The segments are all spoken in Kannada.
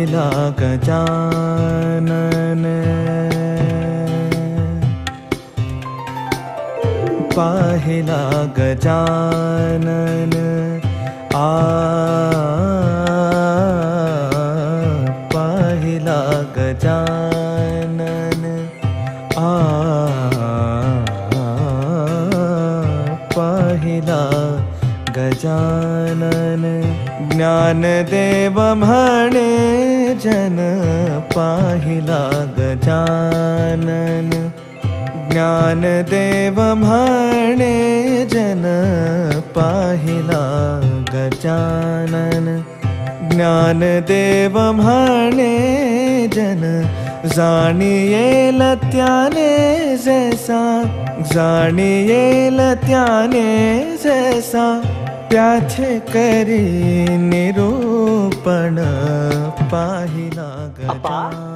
पाहिला गजानन पाहिला गजानन पाहिला गजानन पाहिला गजानन ज्ञानदेव म्हणे जन पाहिला गजानन ज्ञानदेव म्हणे जन पाहिला गजानन ज्ञानदेव म्हणे जन जाणियेल त्याने जैसा जाणियेल त्याने जैसा त्याचे करी निरूपण पाहिला गजानन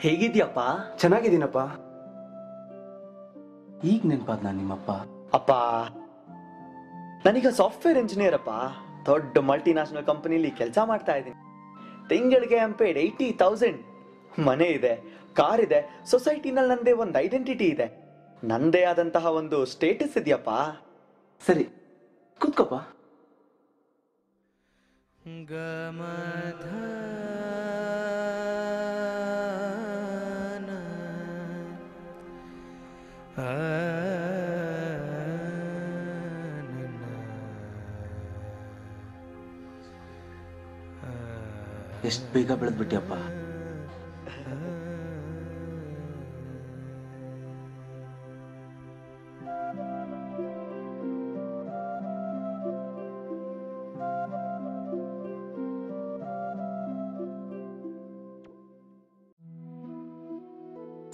ಹೇಗಿದ್ಯಪ್ಪ? ಚೆನ್ನಾಗಿದ್ದೀನಪ್ಪ. ಈಗ ನೆನಪಾದ ನಾನು ನಿಮ್ಮಪ್ಪ. ಅಪ್ಪ ನಾನೀಗ ಸಾಫ್ಟ್ವೇರ್ ಇಂಜಿನಿಯರ್ ಅಪ್ಪ. ದೊಡ್ಡ ಮಲ್ಟಿನ್ಯಾಷನಲ್ ಕಂಪನಿಲಿ ಕೆಲಸ ಮಾಡ್ತಾ ಇದ್ದೀನಿ. ತಿಂಗಳಿಗೆ ಅಂಪೇಡ್ 80,000. ಮನೆ ಇದೆ, ಕಾರ್ ಇದೆ, ಸೊಸೈಟಿನಲ್ಲಿ ನಂದೇ ಒಂದು ಐಡೆಂಟಿಟಿ ಇದೆ, ನಂದೇ ಆದಂತಹ ಒಂದು ಸ್ಟೇಟಸ್ ಇದೆಯಪ್ಪ. ಸರಿ ಕೂತ್ಕೋಪ್ಪ. ಗಮಧ ಎಷ್ಟು ಬೇಗ ಬೆಳೆದ್ಬಿಟ್ಟಿಯಪ್ಪ.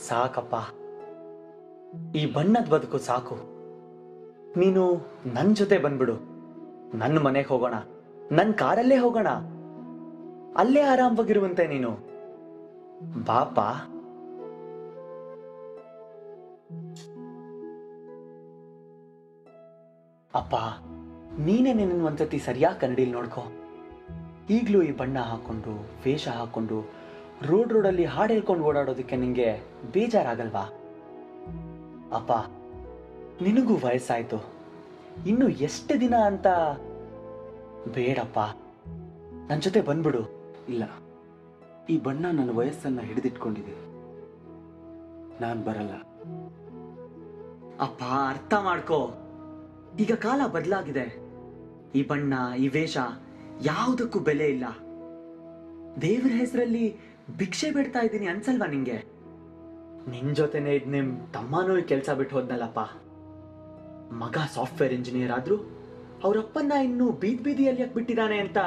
ಸಾಕಪ್ಪ, ಈ ಬಣ್ಣದ ಬದುಕು ಸಾಕು. ನೀನು ನನ್ನ ಜೊತೆ ಬಂದ್ಬಿಡು. ನನ್ನ ಮನೆಗೆ ಹೋಗೋಣ, ನನ್ನ ಕಾರಲ್ಲೇ ಹೋಗೋಣ, ಅಲ್ಲೇ ಆರಾಮವಾಗಿರುವಂತೆ ನೀನು ಬಾಪ. ಅಪ್ಪ ನೀನೇ ನಿನ್ನ ಒಂದ್ಸತಿ ಸರಿಯಾಗಿ ಕನ್ನಡಿಲಿ ನೋಡ್ಕೊ. ಈಗಲೂ ಈ ಬಣ್ಣ ಹಾಕೊಂಡು ವೇಷ ಹಾಕೊಂಡು ರೋಡಲ್ಲಿ ಹಾಡು ಹೇಳ್ಕೊಂಡು ಓಡಾಡೋದಕ್ಕೆ ನಿಂಗೆ ಬೇಜಾರಾಗಲ್ವಾ? ಅಪ್ಪ ನಿನಗೂ ವಯಸ್ಸಾಯ್ತು, ಇನ್ನು ಎಷ್ಟು ದಿನ ಅಂತ. ಬೇಡಪ್ಪ, ನನ್ನ ಜೊತೆ ಬಂದ್ಬಿಡು. ಇಲ್ಲ, ಈ ಬಣ್ಣ ನನ್ನ ವಯಸ್ಸನ್ನ ಹಿಡಿದಿಟ್ಕೊಂಡಿದೆ. ನಾನು ಬರಲ್ಲ. ಅಪ್ಪ ಅರ್ಥ ಮಾಡ್ಕೋ, ಈಗ ಕಾಲ ಬದಲಾಗಿದೆ. ಈ ಬಣ್ಣ ಈ ವೇಷ ಯಾವುದಕ್ಕೂ ಬೆಲೆ ಇಲ್ಲ. ದೇವರ ಹೆಸರಲ್ಲಿ ಭಿಕ್ಷೆ ಬಿಡ್ತಾ ಇದ್ದೀನಿ ಅನ್ಸಲ್ವಾ ನಿಂಗೆ? ನಿನ್ ಜೊತೆನೆ ಇದ್ ನಿಮ್ ತಮ್ಮನೂ ಕೆಲಸ ಬಿಟ್ಟು ಹೋದ್ನಲ್ಲಪ್ಪ. ಮಗ ಸಾಫ್ಟ್ವೇರ್ ಇಂಜಿನಿಯರ್ ಆದ್ರೂ ಅವ್ರಪ್ಪನ್ನ ಇನ್ನು ಬೀದಿಯಲ್ಲಿ ಯಾಕೆ ಬಿಟ್ಟಿದ್ದಾನೆ ಅಂತ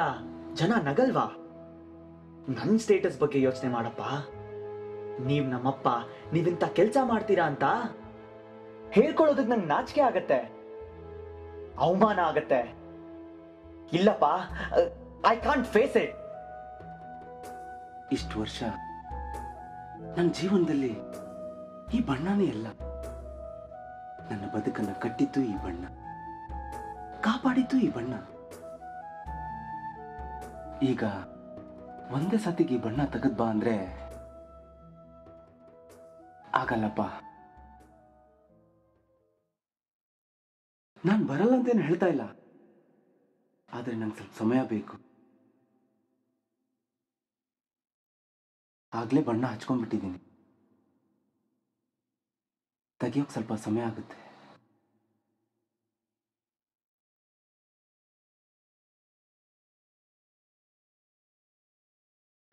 ಜನ ನಗಲ್ವಾ? ನನ್ನ ಸ್ಟೇಟಸ್ ಬಗ್ಗೆ ಯೋಚನೆ ಮಾಡಪ್ಪ. ನೀವ್ ನಮ್ಮಪ್ಪ, ನೀವಿಂತ ಕೆಲಸ ಮಾಡ್ತೀರಾ ಅಂತ ಹೇಳ್ಕೊಳ್ಳೋದಕ್ಕೆ ನಂಗೆ ನಾಚಿಕೆ ಆಗತ್ತೆ, ಅವಮಾನ ಆಗತ್ತೆ. ಇಲ್ಲಪ್ಪ, ಐ ಕಾಂಟ್ ಫೇಸ್ ಇಟ್. ಇಷ್ಟು ವರ್ಷ ನನ್ನ ಜೀವನದಲ್ಲಿ ಈ ಬಣ್ಣನೇ ಎಲ್ಲ. ನನ್ನ ಬದುಕನ್ನು ಕಟ್ಟಿದ್ದು ಈ ಬಣ್ಣ, ಕಾಪಾಡಿದ್ದು ಈ ಬಣ್ಣ. ಈಗ ಒಂದೇ ಸತಿಗೆ ಈ ಬಣ್ಣ ತೆಗೆದ್ ಬಾ ಅಂದ್ರೆ ಆಗಲ್ಲಪ್ಪ. ನಾನು ಬರಲ್ಲ ಅಂತೇನು ಹೇಳ್ತಾ ಇಲ್ಲ, ಆದ್ರೆ ನಂಗೆ ಸ್ವಲ್ಪ ಸಮಯ ಬೇಕು. ಆಗ್ಲೇ ಬಣ್ಣ ಹಚ್ಕೊಂಡ್ಬಿಟ್ಟಿದ್ದೀನಿ, ತೆಗಿಯೋಕ್ ಸ್ವಲ್ಪ ಸಮಯ ಆಗುತ್ತೆ.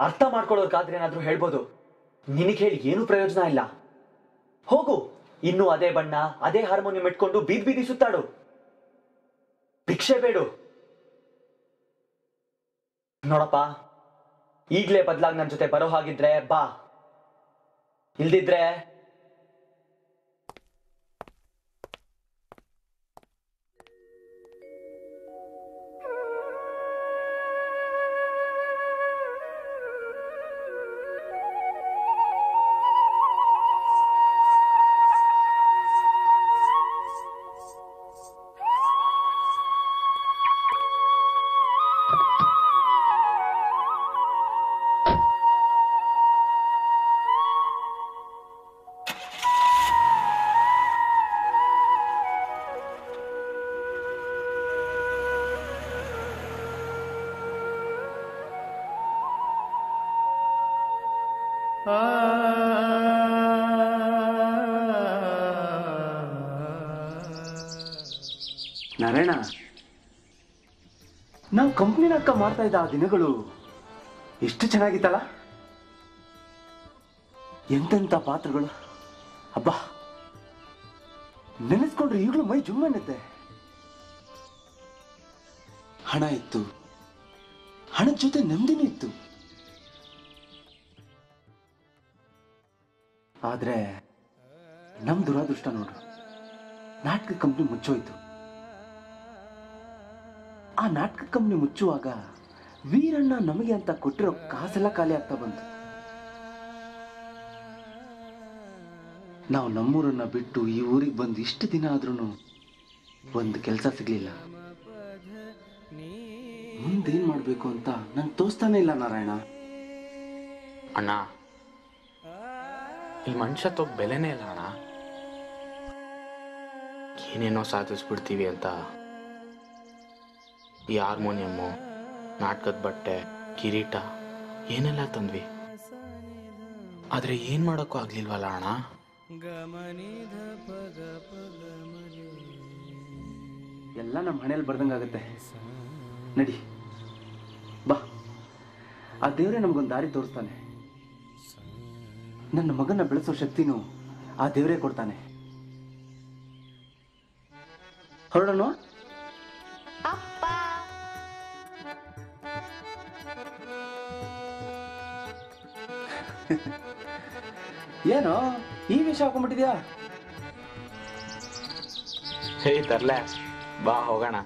ಅರ್ಥ ಮಾಡ್ಕೊಳ್ಳೋದಕ್ಕಾದ್ರೆ ಏನಾದ್ರೂ ಹೇಳ್ಬೋದು, ನಿನಗೆ ಹೇಳಿ ಏನು ಪ್ರಯೋಜನ ಇಲ್ಲ. ಹೋಗು, ಇನ್ನು ಅದೇ ಬಣ್ಣ ಅದೇ ಹಾರ್ಮೋನಿಯಂ ಇಟ್ಕೊಂಡು ಬೀದಿ ಸುತ್ತಾಡು, ಭಿಕ್ಷೆ ಬೇಡು. ನೋಡಪ್ಪ, ಈಗ್ಲೇ ಬದಲಾಗಿ ನನ್ನ ಜೊತೆ ಬರೋ ಹಾಗಿದ್ರೆ ಬಾ, ಇಲ್ದಿದ್ರೆ ನಾರಾಯಣ, ನಾವು ಕಂಪ್ನಿ ನಾಟಕ ಮಾಡ್ತಾ ಇದ್ದ ಆ ದಿನಗಳು ಎಷ್ಟು ಚೆನ್ನಾಗಿತ್ತಲ್ಲ. ಎಂತೆಂಥ ಪಾತ್ರಗಳು, ಅಬ್ಬಾ ನೆನೆಸ್ಕೊಂಡ್ರೆ ಈಗಲೂ ಮೈ ಜುಮ್ ಅನ್ನುತ್ತೆ. ಹಣ ಇತ್ತು, ಹಣದ ಜೊತೆ ನೆಮ್ಮದಿನೂ ಇತ್ತು. ಆದ್ರೆ ನಮ್ ದುರಾದೃಷ್ಟ ನೋಡು, ನಾಟಕ ಕಂಪ್ನಿ ಮುಚ್ಚೋಯ್ತು. ಆ ನಾಟಕ ಕಂಪ್ನಿ ಮುಚ್ಚುವಾಗ ವೀರಣ್ಣ ನಮಗೆ ಅಂತ ಕೊಟ್ಟಿರೋ ಕಾಸೆಲ್ಲ ಖಾಲಿ ಆಗ್ತಾ ಬಂತು. ನಾವು ನಮ್ಮೂರನ್ನ ಬಿಟ್ಟು ಈ ಊರಿಗೆ ಬಂದು ಇಷ್ಟು ದಿನ ಆದ್ರೂ ಒಂದು ಕೆಲಸ ಸಿಗ್ಲಿಲ್ಲ. ಮುಂದೇನ್ ಮಾಡ್ಬೇಕು ಅಂತ ನನ್ ತೋರಿಸ್ತಾನೆ ಇಲ್ಲ ನಾರಾಯಣ. ಅಣ್ಣ, ಈ ಮನುಷ್ಯತ್ವ ಬೆಲೆನೇ ಇಲ್ಲ ಅಣ್ಣ. ಏನೇನೋ ಸಾಧಿಸ್ಬಿಡ್ತೀವಿ ಅಂತ ಈ ಹಾರ್ಮೋನಿಯಮ್ಮು, ನಾಟಕದ ಬಟ್ಟೆ, ಕಿರೀಟ ಏನೆಲ್ಲ ತಂದ್ವಿ. ಆದ್ರೆ ಏನ್ ಮಾಡೋಕ್ಕೂ ಆಗ್ಲಿಲ್ವಲ್ಲ ಅಣ್ಣ. ಎಲ್ಲ ನಮ್ಮ ಹಣೆಯಲ್ಲಿ ಬರ್ದಂಗಾಗತ್ತೆ. ನಡಿ ಬಾ, ಆ ದೇವರೇ ನಮಗೊಂದು ದಾರಿ ತೋರಿಸ್ತಾನೆ. ನನ್ನ ಮಗನ ಬೆಳೆಸೋ ಶಕ್ತಿನೂ ಆ ದೇವರೇ ಕೊಡ್ತಾನೆ. ಹೊರಡೋಣ. ಏನೋ ಈ ವಿಷಯ ಹಾಕೊಂಡ್ಬಿಟ್ಟಿದ್ಯಾ? ಹೇ ತರ್ಲೆ, ಬಾ ಹೋಗೋಣ.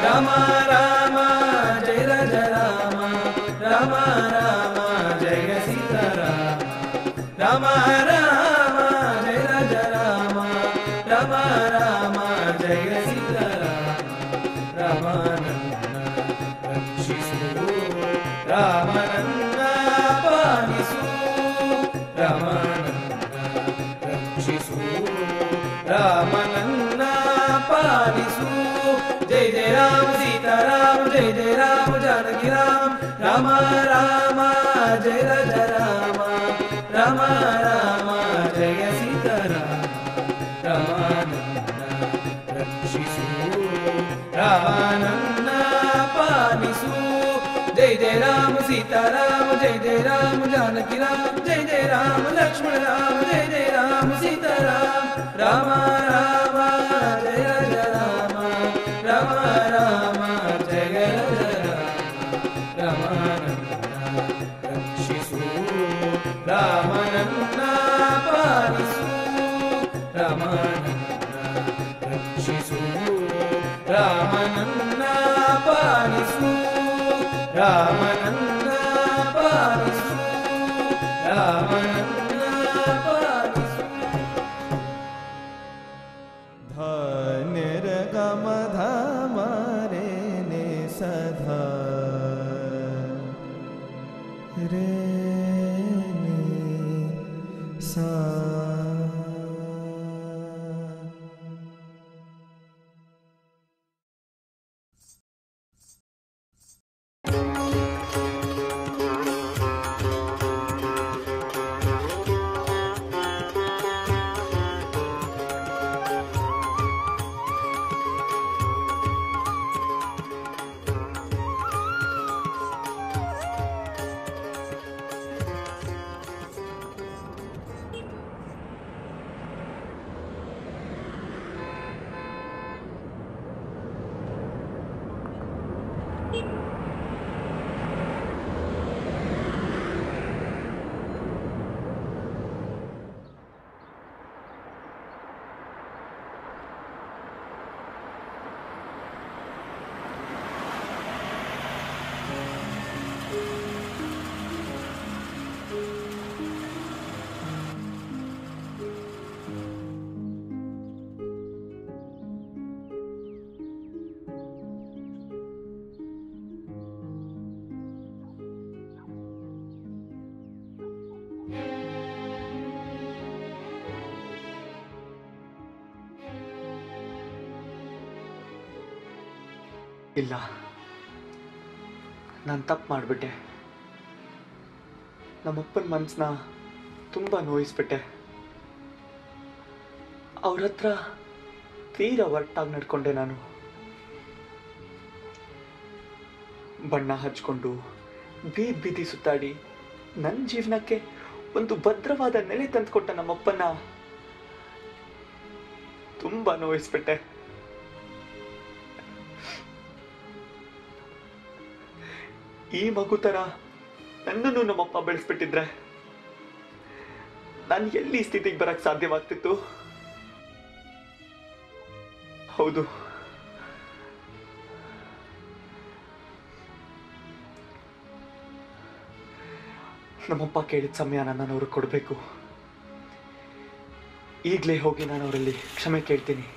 राम राम जय राज राम राम राम जय सीता राम राम राम जय राज राम राम राम जय पालिसु जय जय राम सीताराम जय जय राम जानकी राम राम राम जय राज राम राम राम जय सीताराम रामानंद रक्षिसु रामानंद पालिसु जय जय राम सीताराम जय जय राम जानकी राम जय जय राम लक्ष्मण राम जय जय राम सीताराम राम राम जय राज राम राम राम जय राज राम रामानंद रक्षिसु रामानंद पालिसु रामानंद रक्षिसु रामानंद पालिसु रामानंद पालिसु रामानंद पालिसु धन्य गम धाम रे ने सधा रे ने सा ಇಲ್ಲ, ನಾನು ತಪ್ಪು ಮಾಡಿಬಿಟ್ಟೆ. ನಮ್ಮಪ್ಪನ ಮನಸ್ಸನ್ನ ತುಂಬ ನೋಯಿಸ್ಬಿಟ್ಟೆ. ಅವ್ರ ಹತ್ರ ತೀರಾ ಒಟ್ಟಾಗಿ ನಡ್ಕೊಂಡೆ ನಾನು. ಬಣ್ಣ ಹಚ್ಕೊಂಡು ಬೀದಿ ಬೀದಿ ಸುತ್ತಾಡಿ ನನ್ನ ಜೀವನಕ್ಕೆ ಒಂದು ಭದ್ರವಾದ ನೆಲೆ ತಂದುಕೊಟ್ಟ ನಮ್ಮಪ್ಪನ ತುಂಬ ನೋಯಿಸ್ಬಿಟ್ಟೆ. ಈ ಮಗು ಥರ ನನ್ನನ್ನು ನಮ್ಮಪ್ಪ ಬೆಳೆಸ್ಬಿಟ್ಟಿದ್ರೆ ನಾನು ಎಲ್ಲಿ ಸ್ಥಿತಿಗೆ ಬರಕ್ಕೆ ಸಾಧ್ಯವಾಗ್ತಿತ್ತು? ಹೌದು, ನಮ್ಮಪ್ಪ ಕೇಳಿದ ಸಮಯನ ನಾನು ಅವ್ರಿಗೆ ಕೊಡಬೇಕು. ಈಗಲೇ ಹೋಗಿ ನಾನು ಅವರಲ್ಲಿ ಕ್ಷಮೆ ಕೇಳ್ತೀನಿ.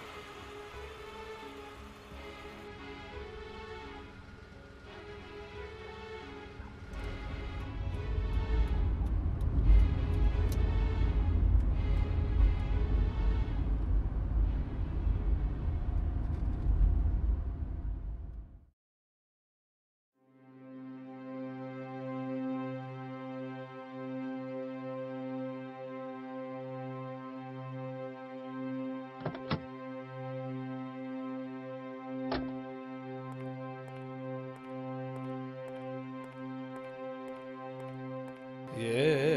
Yeah.